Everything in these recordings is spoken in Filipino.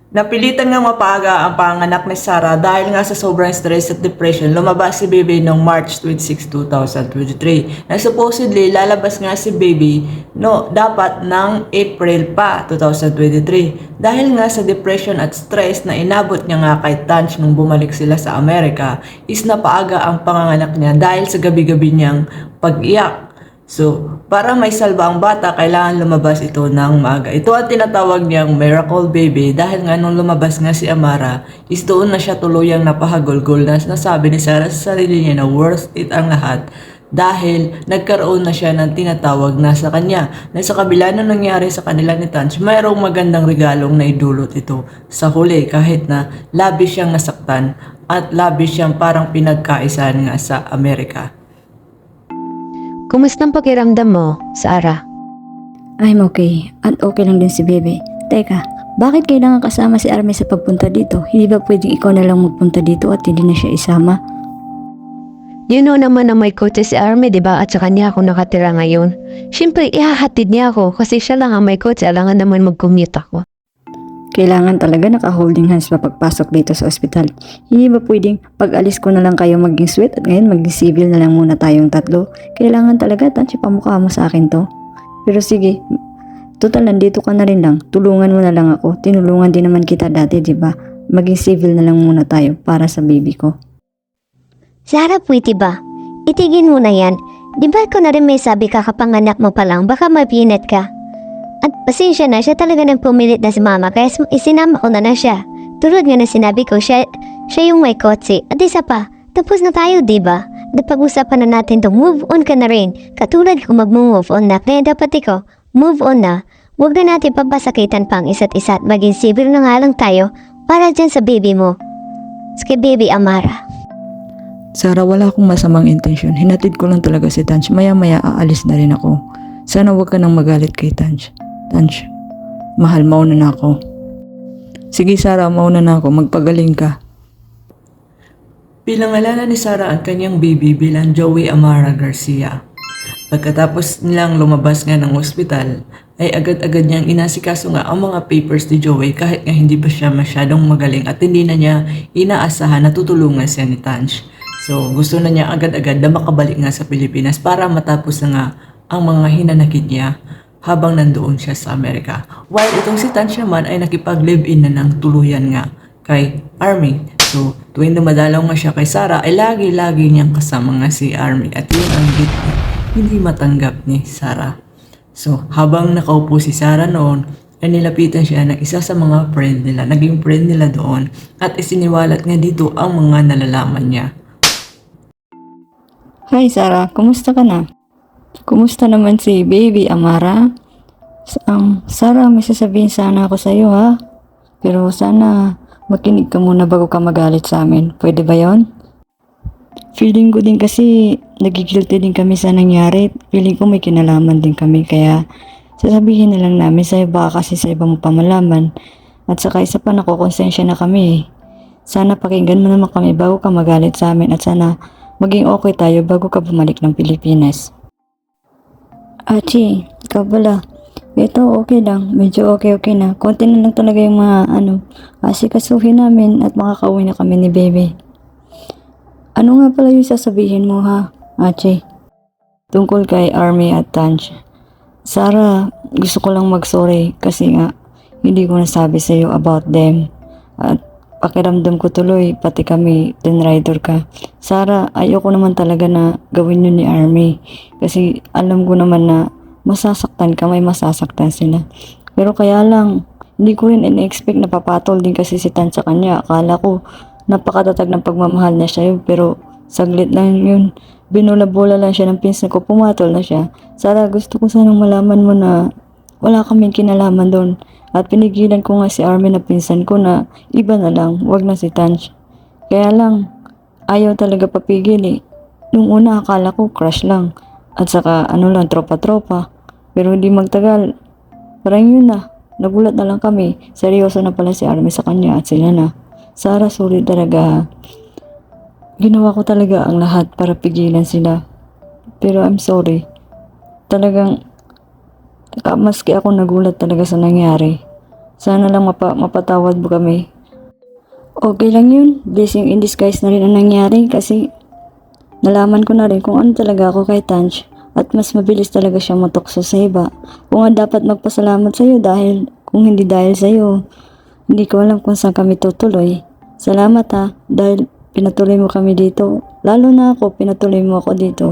Napilitan nga mapaaga ang panganak ni Sarah dahil nga sa sobrang stress at depression, lumabas si Baby noong March 26, 2023. Na supposedly lalabas nga si Baby dapat ng April pa 2023. Dahil nga sa depression at stress na inabot niya nga kay Tanch nung bumalik sila sa Amerika, is napaaga ang panganganak niya dahil sa gabi-gabi niyang pag-iyak. So, para may salba ang bata, kailangan lumabas ito ng maaga. Ito ang tinatawag niyang miracle baby dahil nga nung lumabas nga si Amara, is doon na siya tuluyang napahagulgol na nasabi ni Sarah sa sarili niya na worth it ang lahat dahil nagkaroon na siya ng tinatawag na sa kanya. Na sa kabila na nangyari sa kanila ni Tanch, mayroong magandang regalong naidulot ito sa huli kahit na labis siyang nasaktan at labis siyang parang pinagkaisahan nga sa Amerika. Kumusta ang pakiramdam mo, Sarah? I'm okay. At okay lang din si Bebe. Teka, bakit kailangan kasama si Army sa pagpunta dito? Hindi ba pwedeng ikaw na lang magpunta dito at hindi na siya isama? You know naman na may kotse si Army, di ba? At sa kanya ako nakatira ngayon. Siyempre, ihahatid niya ako kasi siya lang ang may kotse. Alangan naman mag-commute ako. Kailangan talaga naka-holding hands pa pagpasok dito sa ospital. Hindi ba pwedeng pag-alis ko na lang kayo maging sweet at ngayon maging civil na lang muna tayong tatlo? Kailangan talaga, tansya pamukha mo sa akin to. Pero sige, total nandito ka na rin lang. Tulungan mo na lang ako. Tinulungan din naman kita dati, di ba? Maging civil na lang muna tayo para sa baby ko. Sarah, pwede ba? Itigin mo na yan. Di ba ko na rin may sabi kakapanganak mo pa lang, baka mapinat ka? At pasensya na, siya talaga nang pumilit na si mama kaya isinama ko na siya. Tulad nga na sinabi ko, siya yung may kotse. At isa pa, tapos na tayo, diba? Napag-usapan na natin to, move on ka na rin. Katulad kung mag-move on na, kaya dapat ikaw, move on na. Huwag na natin papasakitan pa ang isa't isa at maging civil na nga lang tayo para dyan sa baby mo. Kay baby Amara. Sarah, wala akong masamang intensyon. Hinatid ko lang talaga si Tanch. Maya-maya aalis na rin ako. Sana huwag ka nang magalit kay Tanch. Tanch, mahal, mauna na ako. Sige Sarah, mauna na ako. Magpagaling ka. Pinangalanan ni Sarah ang kanyang baby bilang Joey Amara Garcia. Pagkatapos nilang lumabas nga ng ospital, ay agad-agad niyang inasikaso nga ang mga papers ni Joey kahit nga hindi pa siya masyadong magaling at hindi na niya inaasahan na tutulungan siya ni Tanch. So gusto na niya agad-agad na makabalik nga sa Pilipinas para matapos na nga ang mga hinanakit niya habang nandoon siya sa Amerika. While itong si Tanch naman ay nakipag-live-in na ng tuluyan nga kay Army. So, tuwing dumadalaw nga siya kay Sarah, ay lagi-lagi niyang kasama nga si Army. At yun ang hindi matanggap ni Sarah. So, habang nakaupo si Sarah noon, ay nilapitan siya ng isa sa mga friend nila. Naging friend nila doon. At isiniwalat nga dito ang mga nalalaman niya. Hi Sarah, kumusta ka na? Kumusta naman si baby Amara? Sarah, may sasabihin sana ako sa iyo ha. Pero sana makinig ka muna bago ka magalit sa amin. Pwede ba yon? Feeling ko din kasi nagigilty din kami sa nangyari. Feeling ko may kinalaman din kami kaya sasabihin na lang namin sa'yo baka kasi sa ibang pamalaman. At saka isa pa nakukonsensya na kami. Sana pakinggan mo naman kami bago ka magalit sa amin at sana maging okay tayo bago ka bumalik ng Pilipinas. Achi, ikaw pala. Ito okay lang, medyo okay na. Konti na lang talaga yung mga asikasuhin namin at makakauwi na kami ni Bebe. Ano nga pala yung sasabihin mo ha, Achi? Tungkol kay Army at Tanch. Sarah, gusto ko lang mag-sorry kasi nga hindi ko nasabi sa'yo about them. At pakiramdam ko tuloy, pati kami, tin rider ka. Sarah, ayoko naman talaga na gawin yun ni Army. Kasi alam ko naman na masasaktan ka, may masasaktan sila. Pero kaya lang, hindi ko rin in-expect na papatol din kasi si Tan sa kanya. Akala ko, napakatatag ng pagmamahal na siya yun. Pero saglit lang yun. Binula-bula lang siya ng pinsan ko, pumatol na siya. Sarah, gusto ko sanang malaman mo na wala kaming kinalaman doon. At pinigilan ko nga si Armin na pinsan ko na iba na lang, wag na si Tanch. Kaya lang, ayaw talaga papigil eh. Nung una akala ko crush lang. At saka lang, tropa-tropa. Pero hindi magtagal, parang yun na. Nagulat na lang kami. Seryoso na pala si Armin sa kanya at sila na. Sarah, sorry talaga. Ginawa ko talaga ang lahat para pigilan sila. Pero I'm sorry. Talagang maski ako nagulat talaga sa nangyari. Sana lang mapatawad mo kami. Okay lang yun. Blessing in disguise na rin ang nangyari kasi nalaman ko na rin kung ano talaga ako kay Tanch at mas mabilis talaga siya matukso sa iba. Kung nga dapat magpasalamat sa'yo dahil kung hindi dahil sa'yo, hindi ko alam kung saan kami tutuloy. Salamat ha, dahil pinatuloy mo kami dito. Lalo na ako, pinatuloy mo ako dito.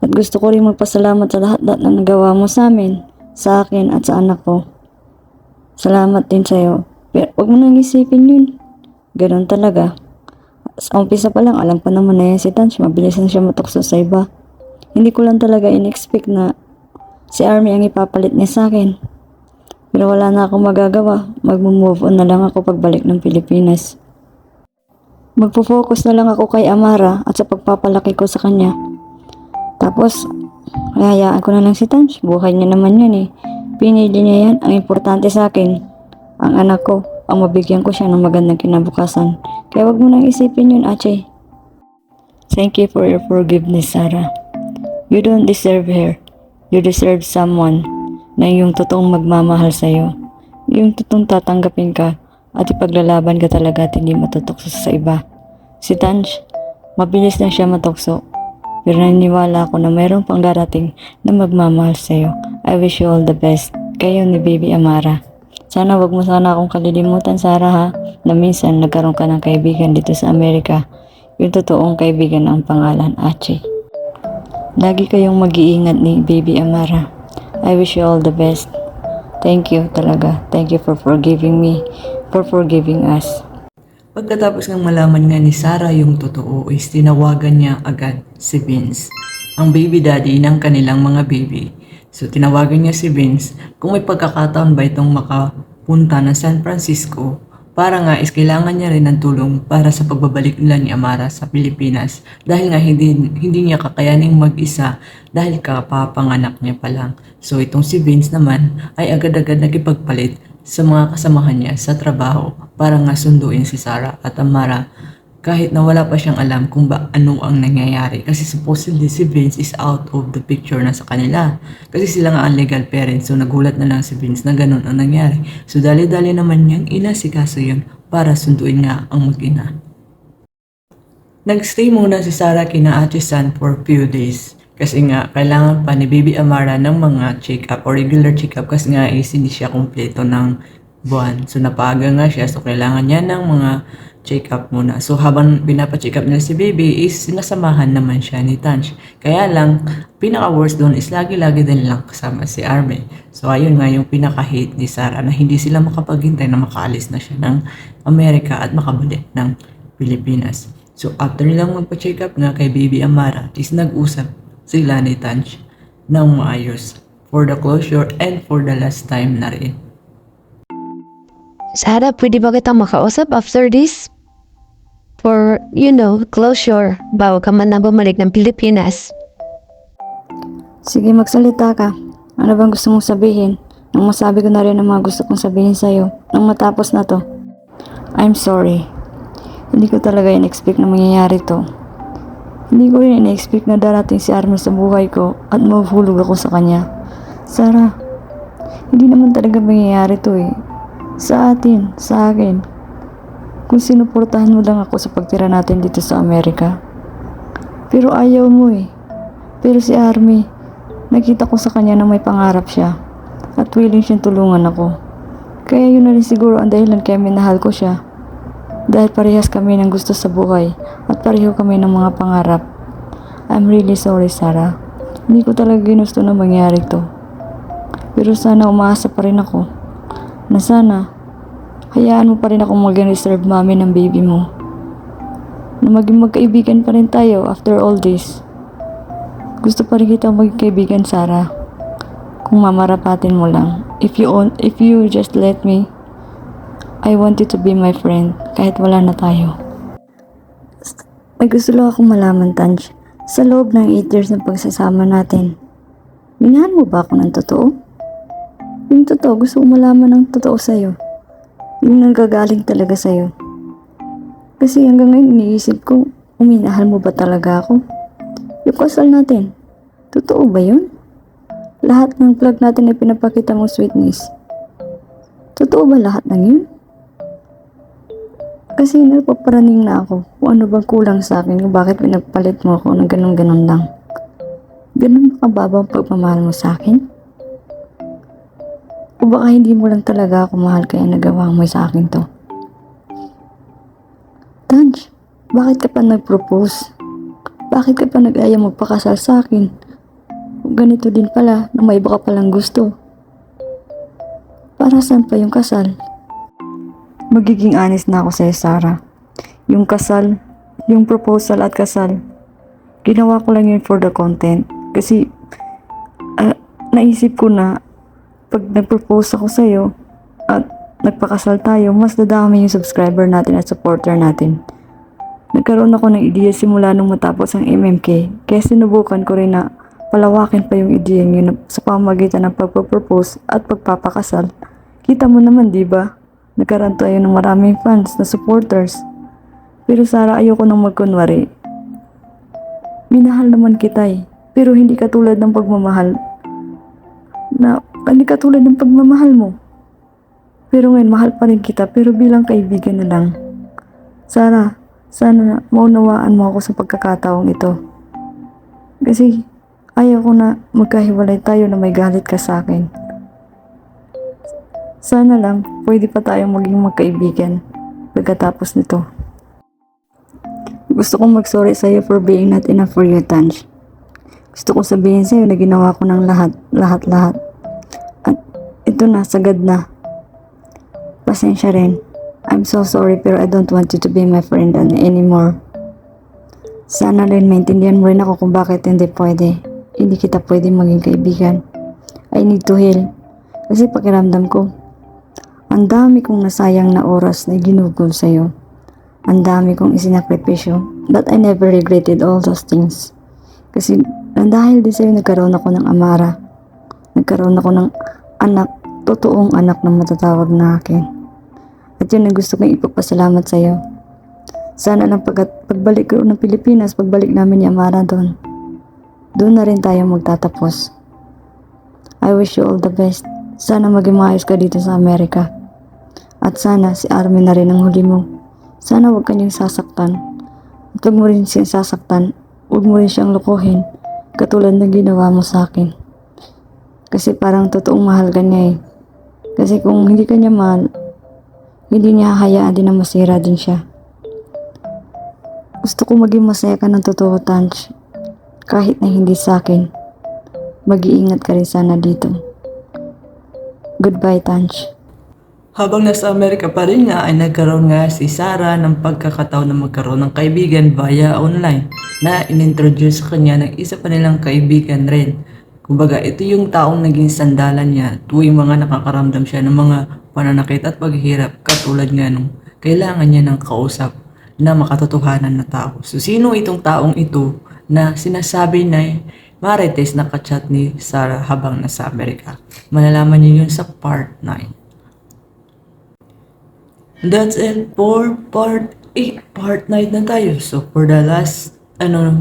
At gusto ko rin magpasalamat sa lahat-lahat na nagawa mo sa amin, sa akin at sa anak ko. Salamat din sa'yo. Pero huwag mo nang isipin yun. Ganon talaga. Sa umpisa pa lang, alam ko naman na yan si Tanch. Mabilis na siya matukso sa iba. Hindi ko lang talaga in-expect na si Army ang ipapalit niya sa akin. Pero wala na akong magagawa. Mag-move on na lang ako pagbalik ng Pilipinas. Magpo-focus na lang ako kay Amara at sa pagpapalaki ko sa kanya. Tapos, hayaan ko na lang si Tanch. Buhay niya naman yan eh. Pinili niya yan. Ang importante sa akin, ang anak ko, ang mabigyan ko siya ng magandang kinabukasan. Kaya wag mo nang isipin yun, Ache. Thank you for your forgiveness, Sarah. You don't deserve her. You deserve someone na yung totoong magmamahal sa'yo. Yung totoong tatanggapin ka at ipaglalaban ka talaga at hindi matutukso sa iba. Si Tanch, mabilis lang siya matukso. Pero naniniwala ako na mayroong pang darating na magmamahal sa'yo. I wish you all the best. Kayo ni Baby Amara. Sana wag mo sana akong kalilimutan, Sarah ha, na minsan nagkaroon ka ng kaibigan dito sa Amerika. Yung totoong kaibigan ang pangalan, Ache. Lagi kayong mag-iingat ni Baby Amara. I wish you all the best. Thank you talaga. Thank you for forgiving me, for forgiving us. Pagkatapos ng malaman nga ni Sarah yung totoo is tinawagan niya agad si Vince, ang baby daddy ng kanilang mga baby. So tinawagan niya si Vince kung may pagkakataon ba itong makapunta ng San Francisco para nga is kailangan niya rin ng tulong para sa pagbabalik nila ni Amara sa Pilipinas dahil nga hindi niya kakayaning mag-isa dahil kapapanganak niya pa lang. So itong si Vince naman ay agad-agad nakipagpalit sa mga kasamahan niya sa trabaho para nga sunduin si Sarah at Amara kahit na wala pa siyang alam kung ano ang nangyayari kasi supposedly si Vince is out of the picture na sa kanila kasi sila nga ang legal parents. So nagulat na lang si Vince na ganun ang nangyari. So dali-dali naman niyang inasikaso yun para sunduin nga ang mag-ina. Nagstay muna si Sarah kina Ate San for few days kasi nga kailangan pa ni Baby Amara ng mga check-up or regular check-up kasi nga is hindi siya kumpleto ng buwan. So napaga nga siya so kailangan niya ng mga check-up muna. So habang pinapa-check up nila si Baby is sinasamahan naman siya ni Tanch. Kaya lang pinaka-worst doon is lagi-lagi din lang kasama si Army. So ayun nga yung pinaka-hate ni Sarah na hindi sila makapaghintay na makaalis na siya ng Amerika at makabalik ng Pilipinas. So after nilang magpa-check up nga kay Baby Amara is nag-usap sila ni Tanch ng maayos for the closure and for the last time na rin. Sarah, pwede ba kitang makausap after this? For, closure, bago ka man na bumalik ng Pilipinas. Sige, magsalita ka. Ano bang gusto mong sabihin? Nang masabi ko na rin ang mga gusto kong sabihin sa'yo. Nang matapos na to. I'm sorry. Hindi ko talaga in-expect na mangyayari to. Hindi ko rin in-expect na darating si Army sa buhay ko at mahuhulog ako sa kanya. Sarah, hindi naman talaga mangyayari to eh. Sa atin, sa akin. Kung sinuportahan mo lang ako sa pagtira natin dito sa Amerika. Pero ayaw mo eh. Pero si Army, nakita ko sa kanya na may pangarap siya. At willing siyang tulungan ako. Kaya yun na rin siguro ang dahilan kaya minahal ko siya. Dahil parehas kami ng gusto sa buhay. At pareho kami ng mga pangarap. I'm really sorry, Sarah. Hindi ko talaga ginusto na mangyari to. Pero sana umaasa pa rin ako. Na sana, hayaan mo pa rin akong maging reserve mommy ng baby mo. Na maging magkaibigan pa rin tayo after all this. Gusto pa rin kita maging kaibigan, Sarah. Kung mamarapatin mo lang. If you just let me, I want you to be my friend kahit wala na tayo. May gusto lang akong malaman, Tanch. Sa loob ng 8 years ng pagsasama natin, minahal mo ba ako ng totoo? Yung totoo, gusto ko malaman ng totoo sa'yo. Yung nanggagaling talaga sa'yo. Kasi hanggang ngayon iniisip ko, minahal mo ba talaga ako? Yung kasal natin, totoo ba yun? Lahat ng vlog natin ay pinapakita mong sweetness. Totoo ba lahat ng yun? Kasi napaparaning na ako kung ano bang kulang sa akin kung bakit pinagpalit mo ako ng ganun-ganun lang. Ganun ba kababa ang pagmamahal mo sa akin? O baka hindi mo lang talaga ako mahal kaya nagawa mo sa akin to? Tanj, bakit ka pa nag-propose? Bakit ka pa nag-aya magpakasal sa akin? Kung ganito din pala na may iba ka palang gusto. Para saan pa yung kasal? Magiging honest na ako sa'yo, Sarah. Yung kasal, yung proposal at kasal, ginawa ko lang yun for the content. Kasi, naisip ko na, pag nag-propose ako sa'yo, at nagpakasal tayo, mas dadami yung subscriber natin at supporter natin. Nagkaroon ako ng ideya simula nung matapos ang MMK, kaya sinubukan ko rin na palawakin pa yung ideya yun sa pamamagitan ng pagpapropose at pagpapakasal. Kita mo naman, di ba? Nagkaroon tayo ng maraming fans na supporters. Pero Sarah, ayoko nang magkunwari. Minahal naman kita pero hindi katulad ng pagmamahal ng pagmamahal mo. Pero ngayon, mahal pa rin kita pero bilang kaibigan na lang. Sarah, sana maunawaan mo ako sa pagkakataong ito. Kasi ayaw ko na magkahiwalay tayo na may galit ka sa akin. Sana lang, pwede pa tayong maging magkaibigan pagkatapos nito. Gusto kong mag-sorry sa'yo for being not enough for you, Tanj. Gusto kong sabihin sa'yo na ginawa ko ng lahat. At ito na, sagad na. Pasensya rin. I'm so sorry pero I don't want you to be my friend anymore. Sana rin maintindihan mo rin ako kung bakit hindi pwede. Hindi kita pwede maging kaibigan. I need to heal. Kasi pakiramdam ko, ang dami kong nasayang na oras na ginugol sa'yo. Ang dami kong isinakripisyo. But I never regretted all those things. Kasi dahil din sa'yo nagkaroon ako ng amara. Nagkaroon ako ng anak, totoong anak na matatawag na akin. At yun ang gusto kong ipagpasalamat sa'yo. Sana lang pagbalik ko ng Pilipinas, pagbalik namin ni Amara doon na rin tayo magtatapos. I wish you all the best. Sana maging maayos ka dito sa Amerika. At sana si Armin na rin ang huli mo. Sana huwag kanyang sasaktan. At huwag mo rin siyang sasaktan. Huwag mo rin siyang lukuhin. Katulad ng ginawa mo sa akin. Kasi parang totoong mahal ka niya Kasi kung hindi ka niya mahal, hindi niya hahayaan din na masira din siya. Gusto ko maging masaya ka ng totoo, Tanj. Kahit na hindi sa akin. Mag-iingat ka rin sana dito. Goodbye, Tanj. Habang nasa Amerika pa rin nga ay nagkaroon nga si Sarah ng pagkakataon na magkaroon ng kaibigan via online na inintroduce sa kanya ng isa pa nilang kaibigan rin. Kumbaga, ito yung taong naging sandalan niya tuwing mga nakakaramdam siya ng mga pananakit at paghihirap katulad nga nung kailangan niya ng kausap na makatotohanan na tao. So, sino itong taong ito na sinasabi na Marites na kachat ni Sarah habang nasa Amerika? Malalaman niyo yun sa part 9. That's it for part 8. Part 9 na tayo. So, for the last,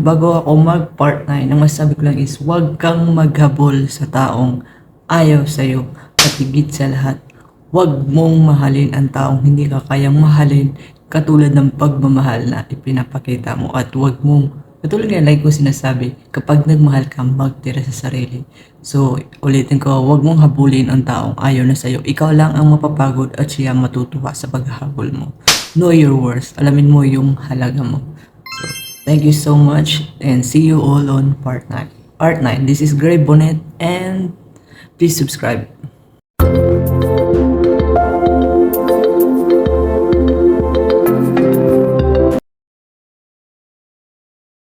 bago ako mag-part 9, ang masasabi ko lang is, huwag kang maghabol sa taong ayaw sa'yo. At higit sa lahat, huwag mong mahalin ang taong hindi ka kayang mahalin katulad ng pagmamahal na ipinapakita mo. At huwag mong, katulad nga, like ko sinasabi, kapag nagmahal ka, magtira sa sarili. So, ulitin ko, huwag mong habulin ang taong ayaw na sa'yo. Ikaw lang ang mapapagod at siya ang matutuwa sa paghahabol mo. Know your worth. Alamin mo yung halaga mo. So, thank you so much and see you all on part 9. Part 9. This is Gray Bonnet and please subscribe.